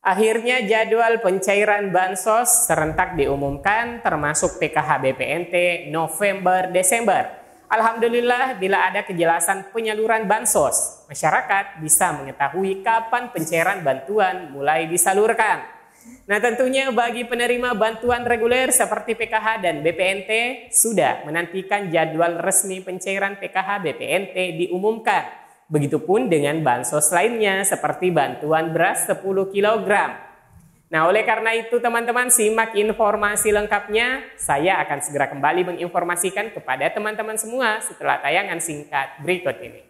Akhirnya jadwal pencairan bansos serentak diumumkan termasuk PKH BPNT November-Desember. Alhamdulillah bila ada kejelasan penyaluran bansos, masyarakat bisa mengetahui kapan pencairan bantuan mulai disalurkan. Nah tentunya bagi penerima bantuan reguler seperti PKH dan BPNT sudah menantikan jadwal resmi pencairan PKH BPNT diumumkan. Begitupun dengan bansos lainnya seperti bantuan beras 10 kg. Nah oleh karena itu teman-teman simak informasi lengkapnya. Saya akan segera kembali menginformasikan kepada teman-teman semua setelah tayangan singkat berikut ini.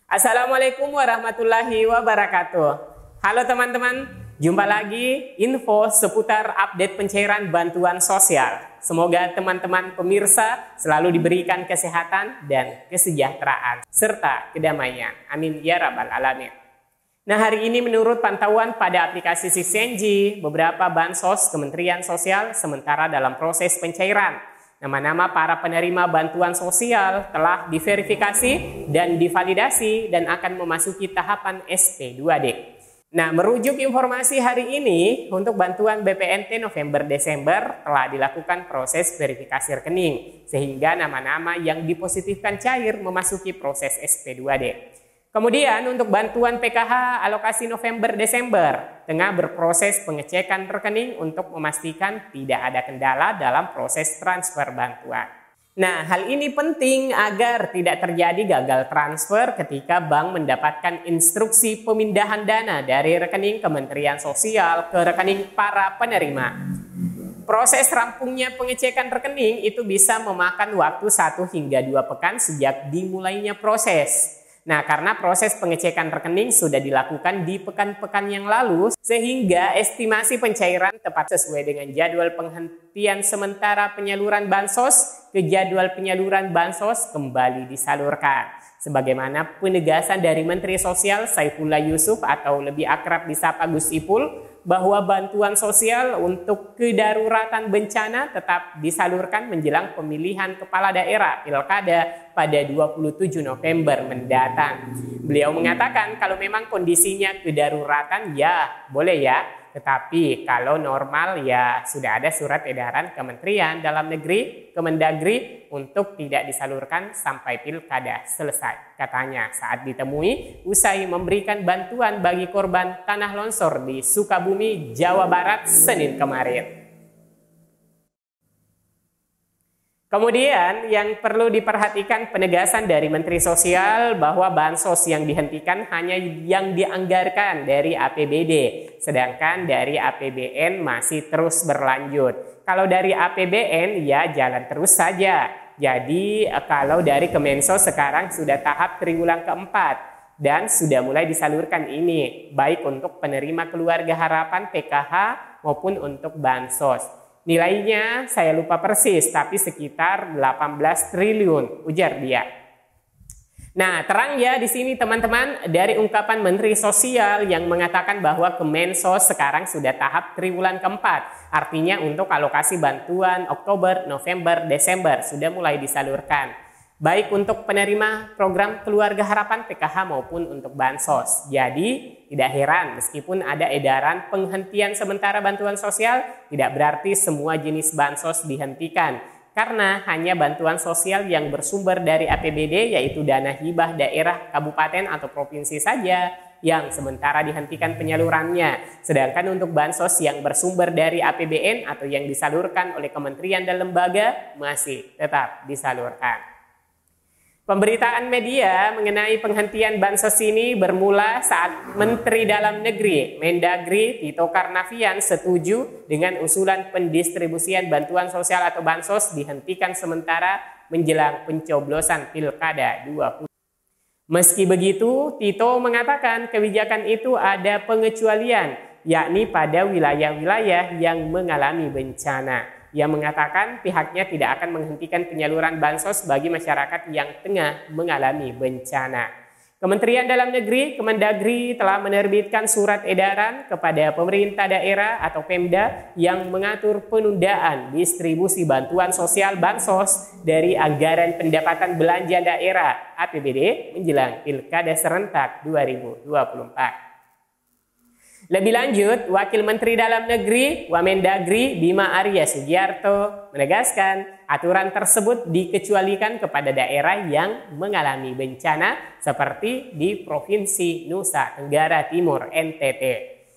Assalamualaikum warahmatullahi wabarakatuh. Halo teman-teman, jumpa lagi info seputar update pencairan bantuan sosial. Semoga teman-teman pemirsa selalu diberikan kesehatan dan kesejahteraan serta kedamaian. Amin ya rabbal alamin. Nah hari ini menurut pantauan pada aplikasi Sissenji, beberapa bansos Kementerian Sosial sementara dalam proses pencairan. Nama-nama para penerima bantuan sosial telah diverifikasi dan divalidasi dan akan memasuki tahapan SP2D. Nah, merujuk informasi hari ini, untuk bantuan BPNT November-Desember telah dilakukan proses verifikasi rekening, sehingga nama-nama yang dipositifkan cair memasuki proses SP2D. Kemudian untuk bantuan PKH alokasi November-Desember tengah berproses pengecekan rekening untuk memastikan tidak ada kendala dalam proses transfer bantuan. Nah, hal ini penting agar tidak terjadi gagal transfer ketika bank mendapatkan instruksi pemindahan dana dari rekening Kementerian Sosial ke rekening para penerima. Proses rampungnya pengecekan rekening itu bisa memakan waktu 1 hingga 2 pekan sejak dimulainya proses. Nah, karena proses pengecekan rekening sudah dilakukan di pekan-pekan yang lalu, sehingga estimasi pencairan tepat sesuai dengan jadwal penghentian sementara penyaluran bansos ke jadwal penyaluran bansos kembali disalurkan. Sebagaimana penegasan dari Menteri Sosial Saifullah Yusuf atau lebih akrab disapa Gus Ipul, bahwa bantuan sosial untuk kedaruratan bencana tetap disalurkan menjelang pemilihan kepala daerah Pilkada pada 27 November mendatang. Beliau mengatakan kalau memang kondisinya kedaruratan ya boleh ya, tetapi kalau normal ya sudah ada surat edaran Kementerian Dalam Negeri, Kemendagri untuk tidak disalurkan sampai Pilkada selesai. Katanya saat ditemui usai memberikan bantuan bagi korban tanah longsor di Sukabumi, Jawa Barat Senin kemarin. Kemudian yang perlu diperhatikan penegasan dari Menteri Sosial bahwa bansos yang dihentikan hanya yang dianggarkan dari APBD, sedangkan dari APBN masih terus berlanjut. Kalau dari APBN ya jalan terus saja. Jadi kalau dari Kemensos sekarang sudah tahap triwulan keempat dan sudah mulai disalurkan ini, baik untuk penerima keluarga harapan PKH maupun untuk bansos. Nilainya saya lupa persis, tapi sekitar 18 triliun, ujar dia. Nah, terang ya di sini teman-teman dari ungkapan Menteri Sosial yang mengatakan bahwa Kemensos sekarang sudah tahap triwulan keempat. Artinya untuk alokasi bantuan Oktober, November, Desember sudah mulai disalurkan. Baik untuk penerima program Keluarga Harapan PKH maupun untuk bansos. Jadi tidak heran meskipun ada edaran penghentian sementara bantuan sosial, tidak berarti semua jenis bansos dihentikan. Karena hanya bantuan sosial yang bersumber dari APBD yaitu dana hibah daerah, kabupaten atau provinsi saja yang sementara dihentikan penyalurannya. Sedangkan untuk bansos yang bersumber dari APBN atau yang disalurkan oleh kementerian dan lembaga masih tetap disalurkan. Pemberitaan media mengenai penghentian bansos ini bermula saat Menteri Dalam Negeri Mendagri Tito Karnavian setuju dengan usulan pendistribusian bantuan sosial atau bansos dihentikan sementara menjelang pencoblosan Pilkada 20. Meski begitu, Tito mengatakan kebijakan itu ada pengecualian, yakni pada wilayah-wilayah yang mengalami bencana. Ia mengatakan pihaknya tidak akan menghentikan penyaluran bansos bagi masyarakat yang tengah mengalami bencana. Kementerian Dalam Negeri, Kemendagri telah menerbitkan surat edaran kepada pemerintah daerah atau Pemda yang mengatur penundaan distribusi bantuan sosial Bansos dari anggaran pendapatan belanja daerah APBD menjelang Pilkada serentak 2024. Lebih lanjut, Wakil Menteri Dalam Negeri Wamendagri Bima Arya Sugiarto menegaskan aturan tersebut dikecualikan kepada daerah yang mengalami bencana seperti di Provinsi Nusa Tenggara Timur (NTT).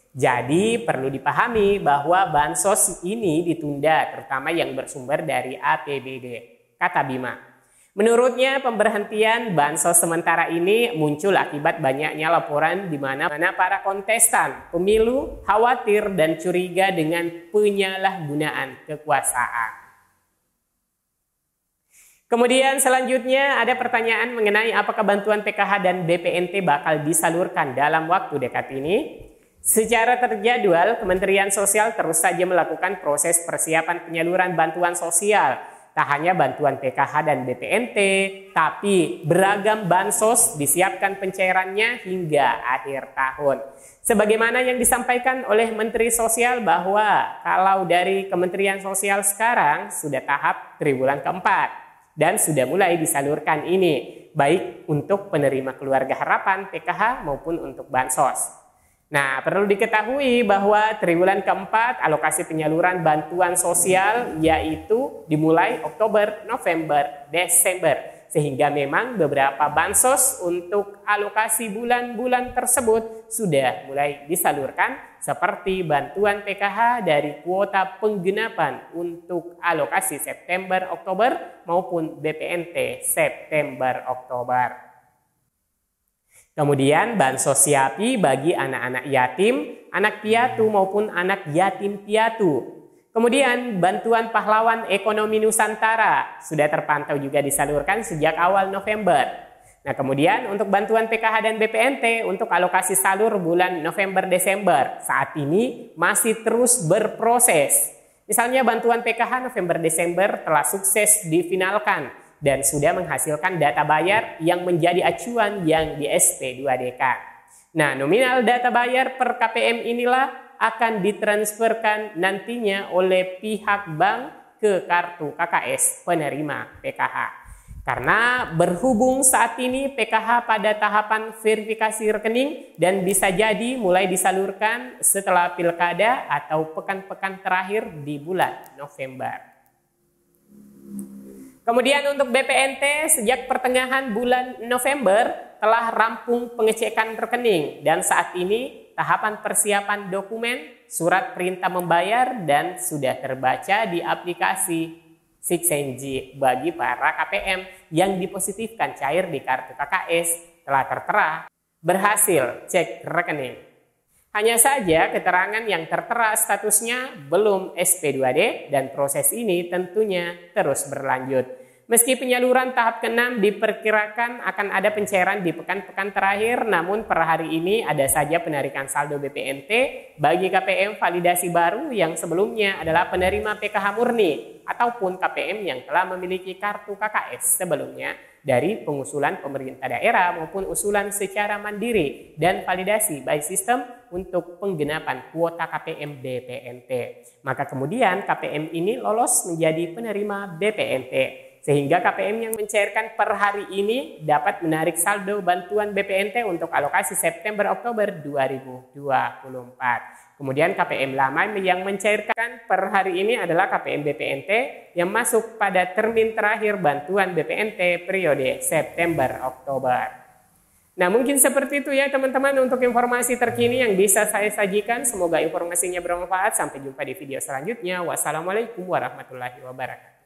Jadi perlu dipahami bahwa bansos ini ditunda terutama yang bersumber dari APBD, kata Bima. Menurutnya, pemberhentian bansos sementara ini muncul akibat banyaknya laporan di mana para kontestan pemilu khawatir dan curiga dengan penyalahgunaan kekuasaan. Kemudian selanjutnya ada pertanyaan mengenai apakah bantuan PKH dan BPNT bakal disalurkan dalam waktu dekat ini. Secara terjadwal, Kementerian Sosial terus saja melakukan proses persiapan penyaluran bantuan sosial. Tak hanya bantuan PKH dan BPNT, tapi beragam bansos disiapkan pencairannya hingga akhir tahun. Sebagaimana yang disampaikan oleh Menteri Sosial bahwa kalau dari Kementerian Sosial sekarang sudah tahap triwulan keempat dan sudah mulai disalurkan ini, baik untuk penerima keluarga harapan PKH maupun untuk bansos. Nah, perlu diketahui bahwa triwulan keempat alokasi penyaluran bantuan sosial yaitu dimulai Oktober, November, Desember. Sehingga memang beberapa bansos untuk alokasi bulan-bulan tersebut sudah mulai disalurkan seperti bantuan PKH dari kuota penggenapan untuk alokasi September-Oktober maupun BPNT September-Oktober. Kemudian bansos SIAPI bagi anak-anak yatim, anak piatu maupun anak yatim piatu. Kemudian bantuan pahlawan ekonomi Nusantara sudah terpantau juga disalurkan sejak awal November. Nah, kemudian untuk bantuan PKH dan BPNT untuk alokasi salur bulan November-Desember saat ini masih terus berproses. Misalnya bantuan PKH November-Desember telah sukses difinalkan dan sudah menghasilkan data bayar yang menjadi acuan yang di SP2DK. Nah, nominal data bayar per KPM inilah akan ditransferkan nantinya oleh pihak bank ke kartu KKS penerima PKH. Karena berhubung saat ini PKH pada tahapan verifikasi rekening dan bisa jadi mulai disalurkan setelah pilkada atau pekan-pekan terakhir di bulan November. Kemudian untuk BPNT sejak pertengahan bulan November telah rampung pengecekan rekening dan saat ini tahapan persiapan dokumen, surat perintah membayar dan sudah terbaca di aplikasi Sixenji bagi para KPM yang dipositifkan cair di kartu KKS telah tertera berhasil cek rekening. Hanya saja keterangan yang tertera statusnya belum SP2D dan proses ini tentunya terus berlanjut. Meski penyaluran tahap ke-6 diperkirakan akan ada pencairan di pekan-pekan terakhir, namun per hari ini ada saja penarikan saldo BPNT bagi KPM validasi baru yang sebelumnya adalah penerima PKH murni ataupun KPM yang telah memiliki kartu KKS sebelumnya dari pengusulan pemerintah daerah maupun usulan secara mandiri dan validasi by system untuk penggenapan kuota KPM BPNT. Maka kemudian KPM ini lolos menjadi penerima BPNT. Sehingga KPM yang mencairkan per hari ini dapat menarik saldo bantuan BPNT untuk alokasi September-Oktober 2024. Kemudian KPM lama yang mencairkan per hari ini adalah KPM BPNT yang masuk pada termin terakhir bantuan BPNT periode September-Oktober. Nah, mungkin seperti itu ya teman-teman untuk informasi terkini yang bisa saya sajikan. Semoga informasinya bermanfaat. Sampai jumpa di video selanjutnya. Wassalamualaikum warahmatullahi wabarakatuh.